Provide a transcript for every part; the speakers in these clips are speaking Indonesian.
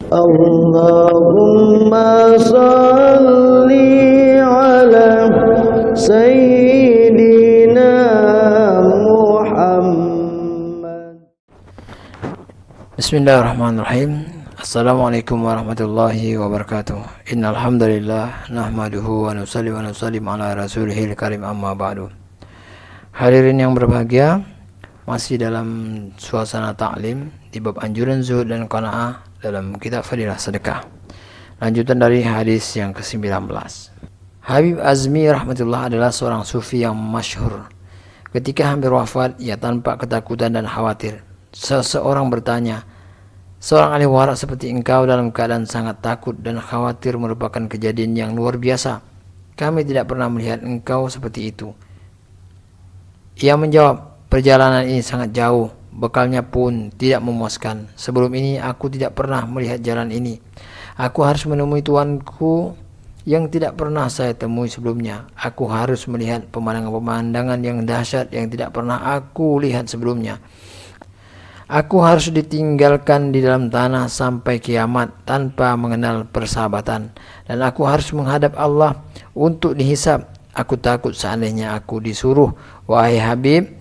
Allahumma salli ala Sayyidina Muhammad. Bismillahirrahmanirrahim. Assalamualaikum warahmatullahi wabarakatuh. Innal hamdalillah nahmaduhu wa nusallim ala rasulihil karim, amma ba'du. Hadirin yang berbahagia, masih dalam suasana ta'lim di bab anjuran zuhud dan qanaah dalam kitab Fadilah Sedekah. Lanjutan dari hadis yang ke-19. Habib Azmi rahmatullah adalah seorang sufi yang masyhur. Ketika hampir wafat, ia tampak ketakutan dan khawatir. Seseorang bertanya, "Seorang ahli warak seperti engkau dalam keadaan sangat takut dan khawatir merupakan kejadian yang luar biasa. Kami tidak pernah melihat engkau seperti itu." Ia menjawab, "Perjalanan ini sangat jauh, bekalnya pun tidak memuaskan. Sebelum ini aku tidak pernah melihat jalan ini. Aku harus menemui tuanku yang tidak pernah saya temui sebelumnya. Aku harus melihat pemandangan-pemandangan yang dahsyat yang tidak pernah aku lihat sebelumnya. Aku harus ditinggalkan di dalam tanah sampai kiamat tanpa mengenal persahabatan. Dan aku harus menghadap Allah untuk dihisab. Aku takut seandainya aku disuruh, wahai Habib,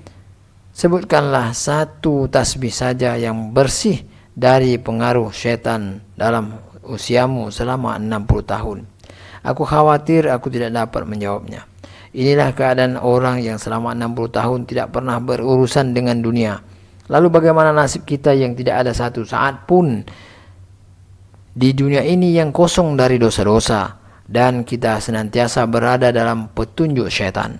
sebutkanlah satu tasbih saja yang bersih dari pengaruh syaitan dalam usiamu selama 60 tahun. Aku khawatir aku tidak dapat menjawabnya." Inilah keadaan orang yang selama 60 tahun tidak pernah berurusan dengan dunia. Lalu bagaimana nasib kita yang tidak ada satu saat pun di dunia ini yang kosong dari dosa-dosa, dan kita senantiasa berada dalam petunjuk syaitan.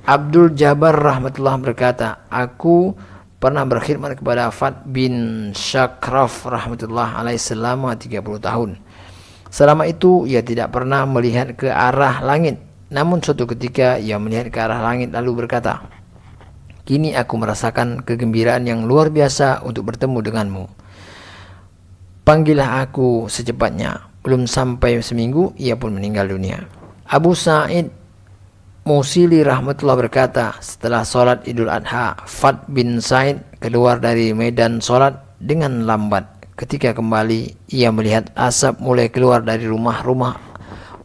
Abdul Jabbar rahmatullah berkata, "Aku pernah berkhidmat kepada Fat bin Syakraf rahmatullah alaih selama 30 tahun. Selama itu ia tidak pernah melihat ke arah langit. Namun suatu ketika ia melihat ke arah langit lalu berkata, 'Kini aku merasakan kegembiraan yang luar biasa untuk bertemu denganmu. Panggillah aku secepatnya.' Belum sampai seminggu ia pun meninggal dunia." Abu Sa'id Musili rahmatullah berkata, setelah sholat Idul Adha, Fat bin Sa'id keluar dari medan sholat dengan lambat. Ketika kembali, ia melihat asap mulai keluar dari rumah-rumah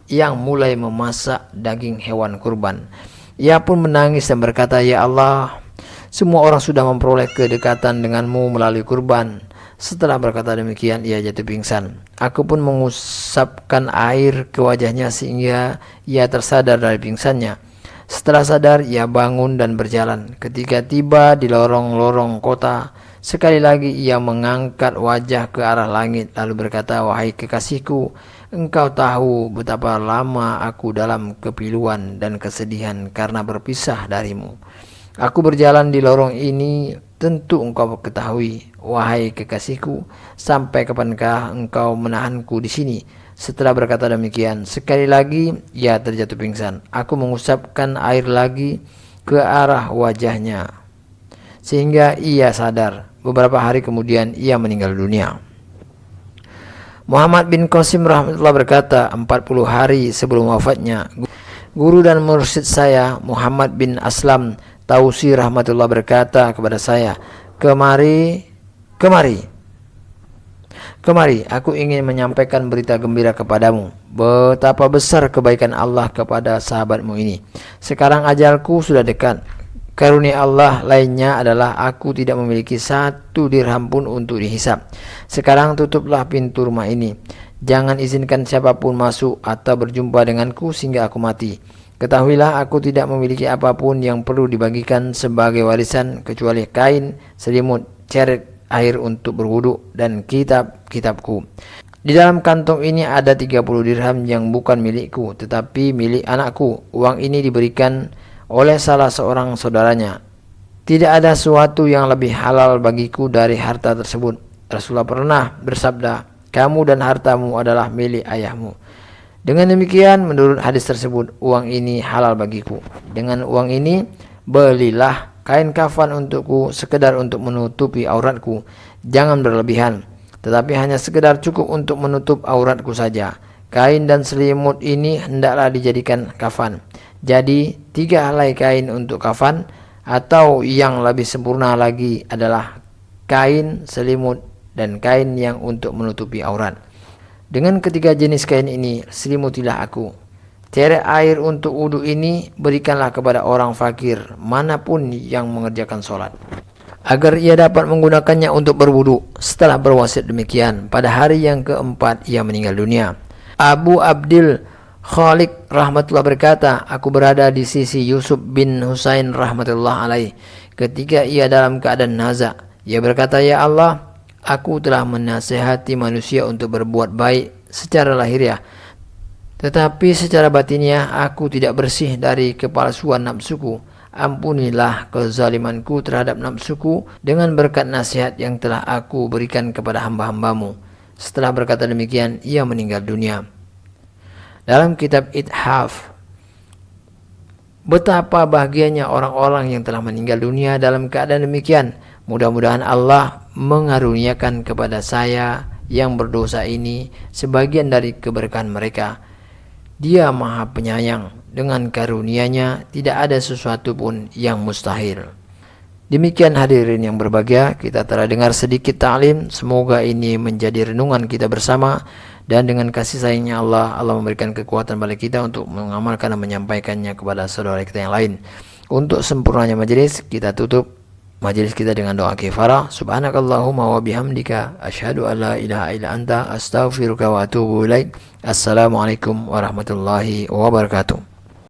yang mulai memasak daging hewan kurban. Ia pun menangis dan berkata, "Ya Allah, semua orang sudah memperoleh kedekatan denganmu melalui kurban." Setelah berkata demikian, ia jatuh pingsan. Aku pun mengusapkan air ke wajahnya sehingga ia tersadar dari pingsannya. Setelah sadar, ia bangun dan berjalan. Ketika tiba di lorong-lorong kota, sekali lagi ia mengangkat wajah ke arah langit lalu berkata, "Wahai kekasihku, engkau tahu betapa lama aku dalam kepiluan dan kesedihan karena berpisah darimu. Aku berjalan di lorong ini, tentu engkau ketahui, wahai kekasihku, sampai kapankah engkau menahanku di sini?" Setelah berkata demikian, sekali lagi ia terjatuh pingsan. Aku mengusapkan air lagi ke arah wajahnya sehingga ia sadar. Beberapa hari kemudian ia meninggal dunia. Muhammad bin Qasim rahmatullah berkata, 40 hari sebelum wafatnya, guru dan mursyid saya Muhammad bin Aslam Tausi rahmatullah berkata kepada saya, Kemari, aku ingin menyampaikan berita gembira kepadamu. Betapa besar kebaikan Allah kepada sahabatmu ini. Sekarang ajalku sudah dekat. Karunia Allah lainnya adalah aku tidak memiliki satu dirham pun untuk dihisab. Sekarang tutuplah pintu rumah ini. Jangan izinkan siapapun masuk atau berjumpa denganku sehingga aku mati. Ketahuilah aku tidak memiliki apapun yang perlu dibagikan sebagai warisan kecuali kain, selimut, ceret, air untuk berwudu dan kitab-kitabku. Di dalam kantong ini ada 30 dirham yang bukan milikku tetapi milik anakku. Uang ini diberikan oleh salah seorang saudaranya. Tidak ada sesuatu yang lebih halal bagiku dari harta tersebut. Rasulullah pernah bersabda, "Kamu dan hartamu adalah milik ayahmu." Dengan demikian, menurut hadis tersebut, uang ini halal bagiku. Dengan uang ini belilah kain kafan untukku sekedar untuk menutupi auratku. Jangan berlebihan, tetapi hanya sekedar cukup untuk menutup auratku saja. Kain dan selimut ini hendaklah dijadikan kafan. Jadi 3 helai kain untuk kafan, atau yang lebih sempurna lagi adalah kain, selimut, dan kain yang untuk menutupi aurat. Dengan ketiga jenis kain ini selimutilah aku. Tiada air untuk wudu ini berikanlah kepada orang fakir manapun yang mengerjakan sholat, agar ia dapat menggunakannya untuk berwudu. Setelah berwasiat demikian, pada hari yang keempat ia meninggal dunia. Abu Abdil Khaliq rahmatullah berkata, aku berada di sisi Yusuf bin Husain rahmatullah alaih ketika ia dalam keadaan naza. Ia berkata, ya Allah, aku telah menasihati manusia untuk berbuat baik secara lahiriah, tetapi secara batinnya aku tidak bersih dari kepalsuan nafsuku. Ampunilah kezalimanku terhadap nafsuku dengan berkat nasihat yang telah aku berikan kepada hamba-hambamu. Setelah berkata demikian, ia meninggal dunia. Dalam kitab Ithaf, betapa bahagianya orang-orang yang telah meninggal dunia dalam keadaan demikian. Mudah-mudahan Allah mengaruniakan kepada saya yang berdosa ini sebagian dari keberkahan mereka. Dia Maha Penyayang, dengan karunia-Nya tidak ada sesuatu pun yang mustahil. Demikian hadirin yang berbahagia, kita telah dengar sedikit ta'lim. Semoga ini menjadi renungan kita bersama, dan dengan kasih sayangnya Allah memberikan kekuatan bagi kita untuk mengamalkan dan menyampaikannya kepada saudara kita yang lain. Untuk sempurnanya majelis, kita tutup majelis kita dengan doa kifarah. Subhanakallahumma wa bihamdika asyhadu an la ilaha illa anta astaghfiruka wa atubu ilaik. Assalamualaikum warahmatullahi wabarakatuh.